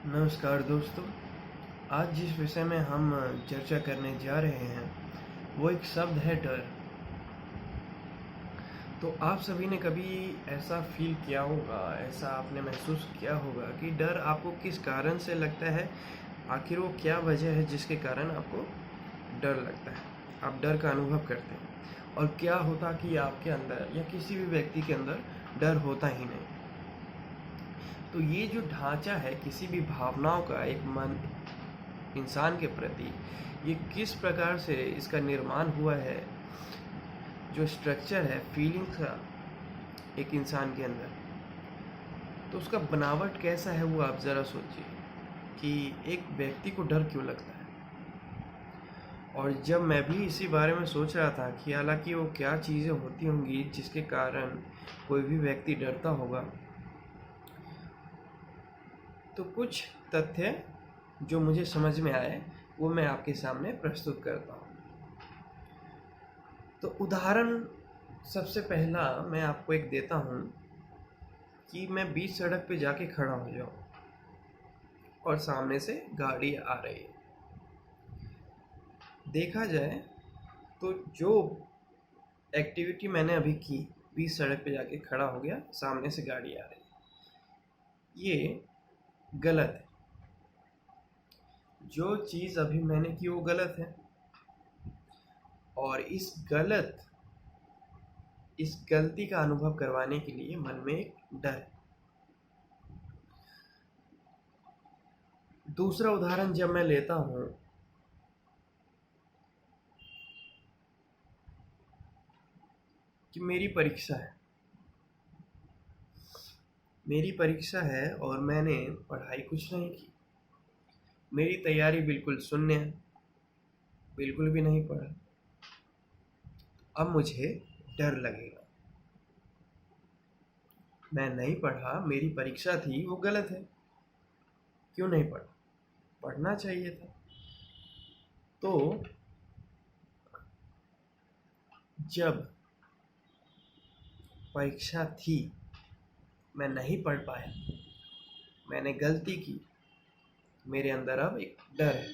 नमस्कार दोस्तों। आज जिस विषय में हम चर्चा करने जा रहे हैं वो एक शब्द है डर। तो आप सभी ने कभी ऐसा फील किया होगा, ऐसा आपने महसूस किया होगा कि डर आपको किस कारण से लगता है। आखिर वो क्या वजह है जिसके कारण आपको डर लगता है, आप डर का अनुभव करते हैं। और क्या होता कि आपके अंदर या किसी भी व्यक्ति के अंदर डर होता ही नहीं। तो ये जो ढांचा है किसी भी भावनाओं का, एक मन इंसान के प्रति, ये किस प्रकार से इसका निर्माण हुआ है, जो स्ट्रक्चर है फीलिंग्स का एक इंसान के अंदर, तो उसका बनावट कैसा है वो आप ज़रा सोचिए कि एक व्यक्ति को डर क्यों लगता है। और जब मैं भी इसी बारे में सोच रहा था कि हालांकि वो क्या चीज़ें होती होंगी जिसके कारण कोई भी व्यक्ति डरता होगा, तो कुछ तथ्य जो मुझे समझ में आए वो मैं आपके सामने प्रस्तुत करता हूँ। तो उदाहरण सबसे पहला मैं आपको एक देता हूँ कि मैं बीच सड़क पे जाके खड़ा हो जाऊँ और सामने से गाड़ी आ रही है। देखा जाए तो जो एक्टिविटी मैंने अभी की, बीच सड़क पे जाके खड़ा हो गया, सामने से गाड़ी आ रही है, ये गलत है। जो चीज़ अभी मैंने की वो गलत है और इस गलती का अनुभव करवाने के लिए मन में एक डर है। दूसरा उदाहरण जब मैं लेता हूँ कि मेरी परीक्षा है और मैंने पढ़ाई कुछ नहीं की, मेरी तैयारी बिल्कुल शून्य है, बिल्कुल भी नहीं पढ़ा। अब मुझे डर लगेगा, मैं नहीं पढ़ा, मेरी परीक्षा थी वो गलत है, क्यों नहीं पढ़ा, पढ़ना चाहिए था। तो जब परीक्षा थी, मैं नहीं पढ़ पाया, मैंने गलती की, मेरे अंदर अब एक डर है।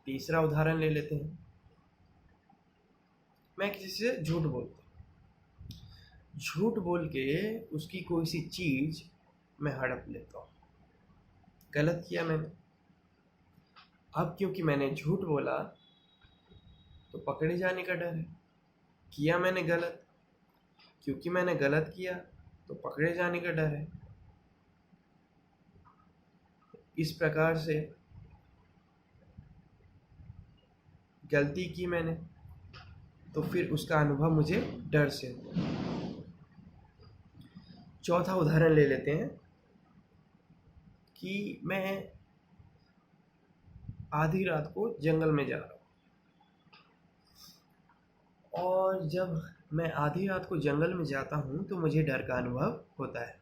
तीसरा उदाहरण ले लेते हैं। मैं किसी से झूठ बोलता हूँ, झूठ बोल के उसकी कोई सी चीज़ मैं हड़प लेता हूँ, गलत किया मैंने। अब क्योंकि मैंने झूठ बोला तो पकड़े जाने का डर है, किया मैंने गलत, क्योंकि मैंने गलत किया तो पकड़े जाने का डर है। इस प्रकार से गलती की मैंने तो फिर उसका अनुभव मुझे डर से हुआ। चौथा उदाहरण ले लेते हैं कि मैं आधी रात को जंगल में जा रहा हूँ और जब मैं आधी रात को जंगल में जाता हूँ तो मुझे डर का अनुभव होता है,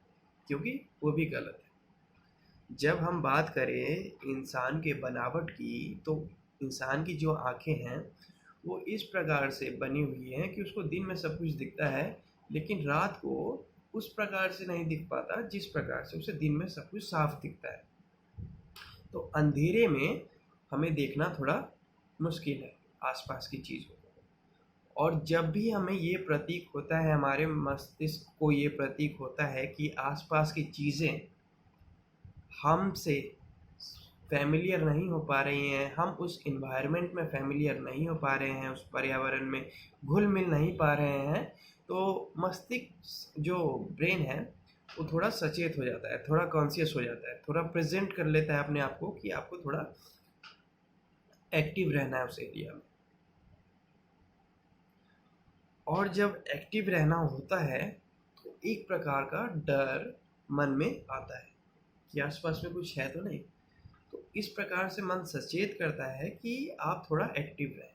क्योंकि वो भी गलत है। जब हम बात करें इंसान के बनावट की, तो इंसान की जो आँखें हैं वो इस प्रकार से बनी हुई हैं कि उसको दिन में सब कुछ दिखता है, लेकिन रात को उस प्रकार से नहीं दिख पाता जिस प्रकार से उसे दिन में सब कुछ साफ दिखता है। तो अंधेरे में हमें देखना थोड़ा मुश्किल है आसपास की चीज़ों को। और जब भी हमें ये प्रतीक होता है, हमारे मस्तिष्क को ये प्रतीक होता है कि आसपास की चीज़ें हमसे फैमिलियर नहीं हो पा रही हैं, हम उस इन्वायरमेंट में फैमिलियर नहीं हो पा रहे हैं, उस पर्यावरण में घुल मिल नहीं पा रहे हैं, तो मस्तिष्क जो ब्रेन है वो थोड़ा सचेत हो जाता है, थोड़ा कॉन्शियस हो जाता है, थोड़ा प्रेजेंट कर लेता है अपने आप को कि आपको थोड़ा एक्टिव रहना है उस एरिया में। और जब एक्टिव रहना होता है तो एक प्रकार का डर मन में आता है कि आसपास में कुछ है तो नहीं। तो इस प्रकार से मन सचेत करता है कि आप थोड़ा एक्टिव रहें।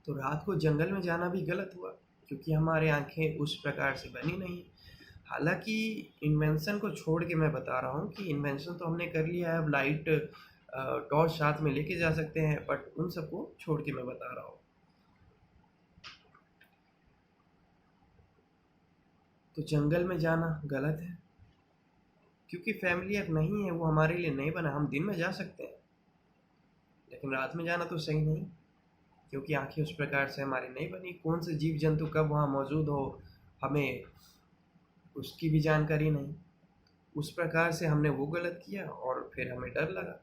तो रात को जंगल में जाना भी गलत हुआ, क्योंकि हमारे आंखें उस प्रकार से बनी नहीं। हालांकि इन्वेंशन को छोड़ के मैं बता रहा हूँ कि इन्वेंशन तो हमने कर लिया है, अब लाइट टॉर्च साथ में लेके जा सकते हैं, बट उन सबको छोड़ के मैं बता रहा हूँ। तो जंगल में जाना गलत है, क्योंकि फैमिली अब नहीं है, वो हमारे लिए नहीं बना। हम दिन में जा सकते हैं लेकिन रात में जाना तो सही नहीं, क्योंकि आंखें उस प्रकार से हमारी नहीं बनी। कौन से जीव जंतु कब वहाँ मौजूद हो, हमें उसकी भी जानकारी नहीं। उस प्रकार से हमने वो गलत किया और फिर हमें डर लगा।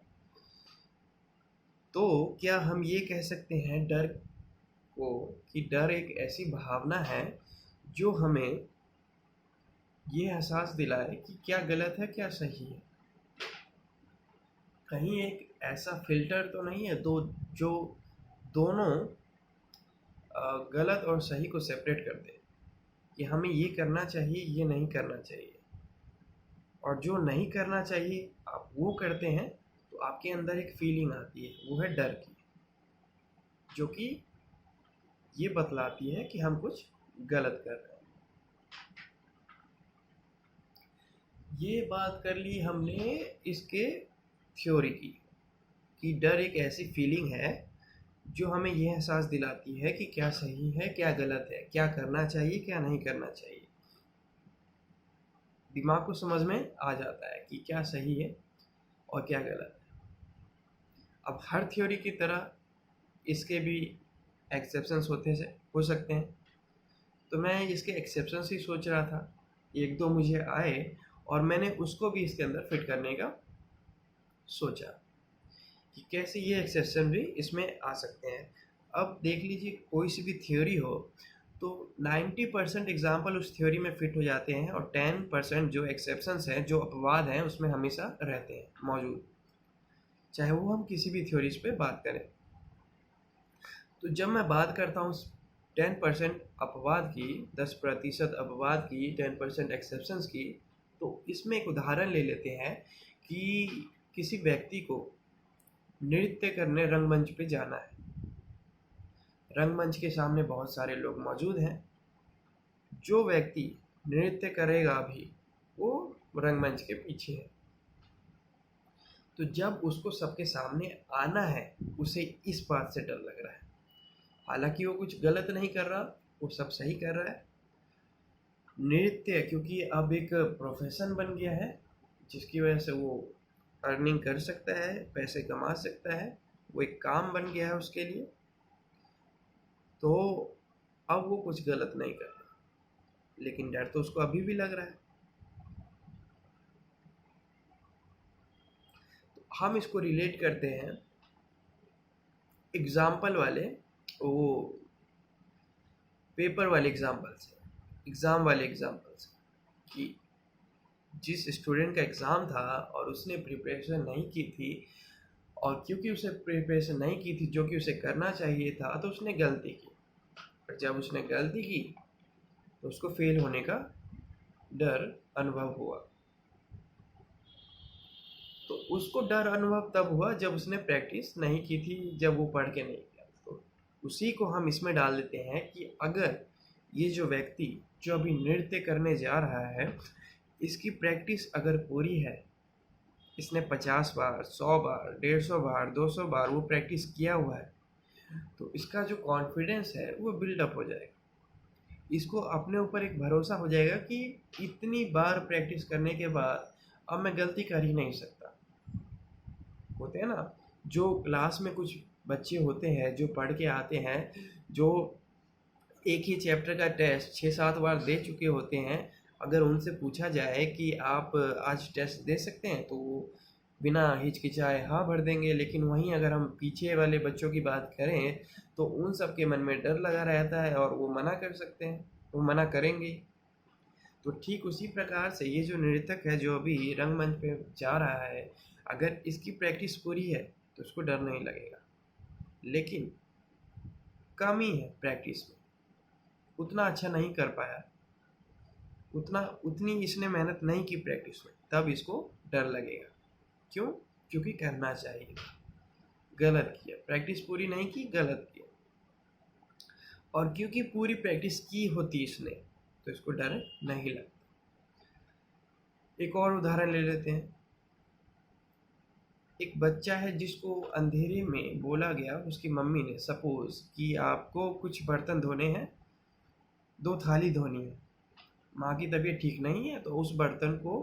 तो क्या हम ये कह सकते हैं डर को कि डर एक ऐसी भावना है जो हमें ये एहसास दिलाए कि क्या गलत है क्या सही है? कहीं एक ऐसा फिल्टर तो नहीं है जो दोनों गलत और सही को सेपरेट कर दे कि हमें ये करना चाहिए, ये नहीं करना चाहिए, और जो नहीं करना चाहिए आप वो करते हैं तो आपके अंदर एक फीलिंग आती है, वो है डर की, जो कि ये बतलाती है कि हम कुछ गलत कर रहे हैं। ये बात कर ली हमने इसके थ्योरी की कि डर एक ऐसी फीलिंग है जो हमें यह एहसास दिलाती है कि क्या सही है क्या गलत है, क्या करना चाहिए क्या नहीं करना चाहिए। दिमाग को समझ में आ जाता है कि क्या सही है और क्या गलत है। अब हर थ्योरी की तरह इसके भी एक्सेप्शंस हो सकते हैं, तो मैं इसके एक्सेप्शंस ही सोच रहा था। एक दो मुझे आए और मैंने उसको भी इसके अंदर फिट करने का सोचा कि कैसे ये एक्सेप्शन भी इसमें आ सकते हैं। अब देख लीजिए, कोई सी भी थ्योरी हो तो 90% एग्जाम्पल उस थ्योरी में फिट हो जाते हैं और 10% जो एक्सेप्शंस हैं, जो अपवाद हैं, उसमें हमेशा रहते हैं मौजूद, चाहे वो हम किसी भी थ्योरीज पे बात करें। तो जब मैं बात करता हूँ 10% अपवाद की, 10% अपवाद की, 10% एक्सेप्शंस की, तो इसमें एक उदाहरण ले लेते हैं कि किसी व्यक्ति को नृत्य करने रंगमंच पे जाना है। रंगमंच के सामने बहुत सारे लोग मौजूद हैं। जो व्यक्ति नृत्य करेगा अभी, वो रंगमंच के पीछे है। तो जब उसको सबके सामने आना है, उसे इस बात से डर लग रहा है। हालांकि वो कुछ गलत नहीं कर रहा, वो सब सही कर रहा है। नृत्य क्योंकि अब एक प्रोफेशन बन गया है, जिसकी वजह से वो अर्निंग कर सकता है, पैसे कमा सकता है, वो एक काम बन गया है उसके लिए। तो अब वो कुछ गलत नहीं कर रहा, लेकिन डर तो उसको अभी भी लग रहा है। तो हम इसको रिलेट करते हैं एग्जाम्पल वाले, वो पेपर वाले एग्जाम्पल से, एग्ज़ाम वाले एग्जाम्पल से, कि जिस स्टूडेंट का एग्ज़ाम था और उसने प्रिपरेशन नहीं की थी, और क्योंकि उसे प्रिपरेशन नहीं की थी जो कि उसे करना चाहिए था, तो उसने गलती की। और जब उसने गलती की तो उसको फेल होने का डर अनुभव हुआ। तो उसको डर अनुभव तब हुआ जब उसने प्रैक्टिस नहीं की थी, जब वो पढ़ के नहीं किया। तो उसी को हम इसमें डाल देते हैं कि अगर ये जो व्यक्ति जो अभी नृत्य करने जा रहा है, इसकी प्रैक्टिस अगर पूरी है, इसने 50 बार, 100 बार, 150 बार, 200 बार वो प्रैक्टिस किया हुआ है, तो इसका जो कॉन्फिडेंस है वो बिल्डअप हो जाएगा। इसको अपने ऊपर एक भरोसा हो जाएगा कि इतनी बार प्रैक्टिस करने के बाद अब मैं गलती कर ही नहीं सकता। होते हैं ना, जो क्लास में कुछ बच्चे होते हैं जो पढ़ के आते हैं, जो एक ही चैप्टर का टेस्ट 6-7 बार दे चुके होते हैं, अगर उनसे पूछा जाए कि आप आज टेस्ट दे सकते हैं, तो वो बिना हिचकिचाए हाँ भर देंगे। लेकिन वहीं अगर हम पीछे वाले बच्चों की बात करें तो उन सब के मन में डर लगा रहता है और वो मना कर सकते हैं, वो मना करेंगे। तो ठीक उसी प्रकार से ये जो नृत्यक है जो अभी रंगमंच पे जा रहा है, अगर इसकी प्रैक्टिस पूरी है तो उसको डर नहीं लगेगा। लेकिन कमी है प्रैक्टिस में, उतना अच्छा नहीं कर पाया, उतनी इसने मेहनत नहीं की प्रैक्टिस में, तब इसको डर लगेगा। क्यों? क्योंकि करना चाहिए, गलत किया, प्रैक्टिस पूरी नहीं की, गलत किया। और क्योंकि पूरी प्रैक्टिस की होती इसने, तो इसको डर नहीं लगता। एक और उदाहरण ले लेते हैं। एक बच्चा है जिसको अंधेरे में बोला गया उसकी मम्मी ने, सपोज कि आपको कुछ बर्तन धोने हैं, 2 थाली धोनी है। माँ की तबीयत ठीक नहीं है तो उस बर्तन को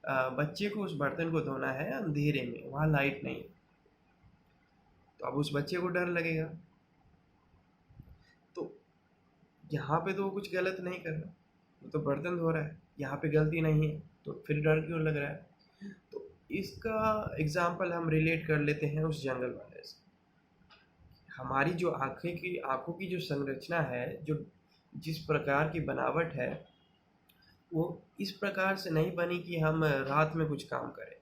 बच्चे को उस बर्तन को धोना है अंधेरे में, वहाँ लाइट नहीं है, तो अब उस बच्चे को डर लगेगा। तो यहाँ पे तो वो कुछ गलत नहीं कर रहा, वो तो बर्तन धो रहा है, यहाँ पे गलती नहीं है, तो फिर डर क्यों लग रहा है? तो इसका एग्जाम्पल हम रिलेट कर लेते हैं उस जंगल वाले से। हमारी जो आँखों की जो संरचना है, जो जिस प्रकार की बनावट है, वो इस प्रकार से नहीं बनी कि हम रात में कुछ काम करें।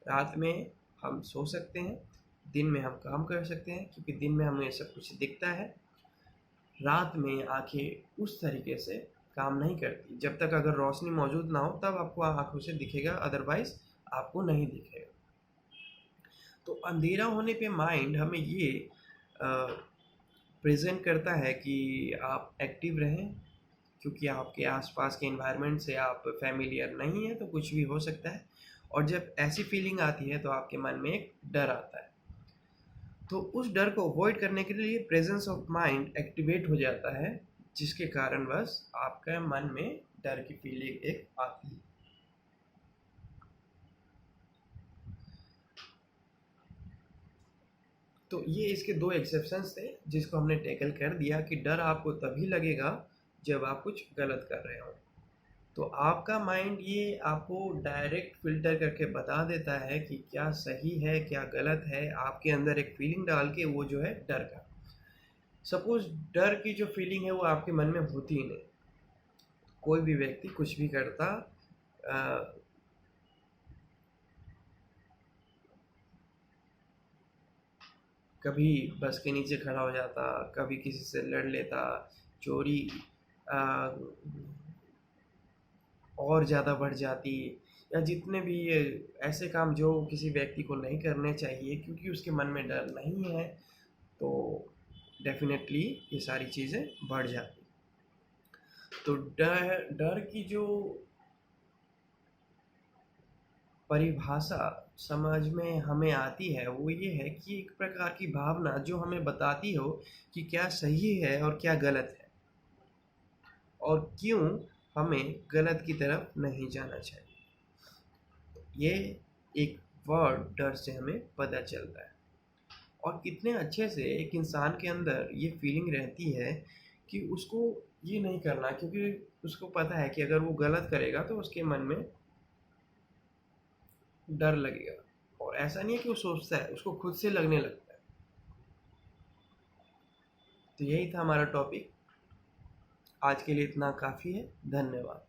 रात में हम सो सकते हैं, दिन में हम काम कर सकते हैं, क्योंकि दिन में हमें सब कुछ दिखता है। रात में आँखें उस तरीके से काम नहीं करती। जब तक अगर रोशनी मौजूद ना हो तब आपको आँखों से दिखेगा, अदरवाइज़ आपको नहीं दिखेगा। तो अंधेरा होने पे माइंड हमें ये प्रेज़ेंट करता है कि आप एक्टिव रहें, क्योंकि आपके आसपास के एनवायरनमेंट से आप फ़ैमिलियर नहीं हैं, तो कुछ भी हो सकता है। और जब ऐसी फीलिंग आती है तो आपके मन में एक डर आता है। तो उस डर को अवॉइड करने के लिए प्रेजेंस ऑफ माइंड एक्टिवेट हो जाता है, जिसके कारण बस आपके मन में डर की फीलिंग एक आती है। तो ये इसके दो एक्सेप्शंस थे जिसको हमने टैकल कर दिया कि डर आपको तभी लगेगा जब आप कुछ गलत कर रहे हो। तो आपका माइंड ये आपको डायरेक्ट फ़िल्टर करके बता देता है कि क्या सही है, क्या गलत है, आपके अंदर एक फीलिंग डाल के, वो जो है डर का। सपोज़ डर की जो फीलिंग है वो आपके मन में होती ही नहीं। कोई भी व्यक्ति कुछ भी करता, अ, कभी बस के नीचे खड़ा हो जाता, कभी किसी से लड़ लेता, चोरी अ, और ज़्यादा बढ़ जाती, या जितने भी ये ऐसे काम जो किसी व्यक्ति को नहीं करने चाहिए क्योंकि उसके मन में डर नहीं है, तो डेफिनेटली ये सारी चीज़ें बढ़ जाती। तो डर डर की जो परिभाषा समझ में हमें आती है वो ये है कि एक प्रकार की भावना जो हमें बताती हो कि क्या सही है और क्या गलत है, और क्यों हमें गलत की तरफ नहीं जाना चाहिए। ये एक वर्ड डर से हमें पता चलता है। और कितने अच्छे से एक इंसान के अंदर ये फीलिंग रहती है कि उसको ये नहीं करना, क्योंकि उसको पता है कि अगर वो गलत करेगा तो उसके मन में डर लगेगा। और ऐसा नहीं है कि वो सोचता है, उसको खुद से लगने लगता है। तो यही था हमारा टॉपिक। आज के लिए इतना काफ़ी है। धन्यवाद।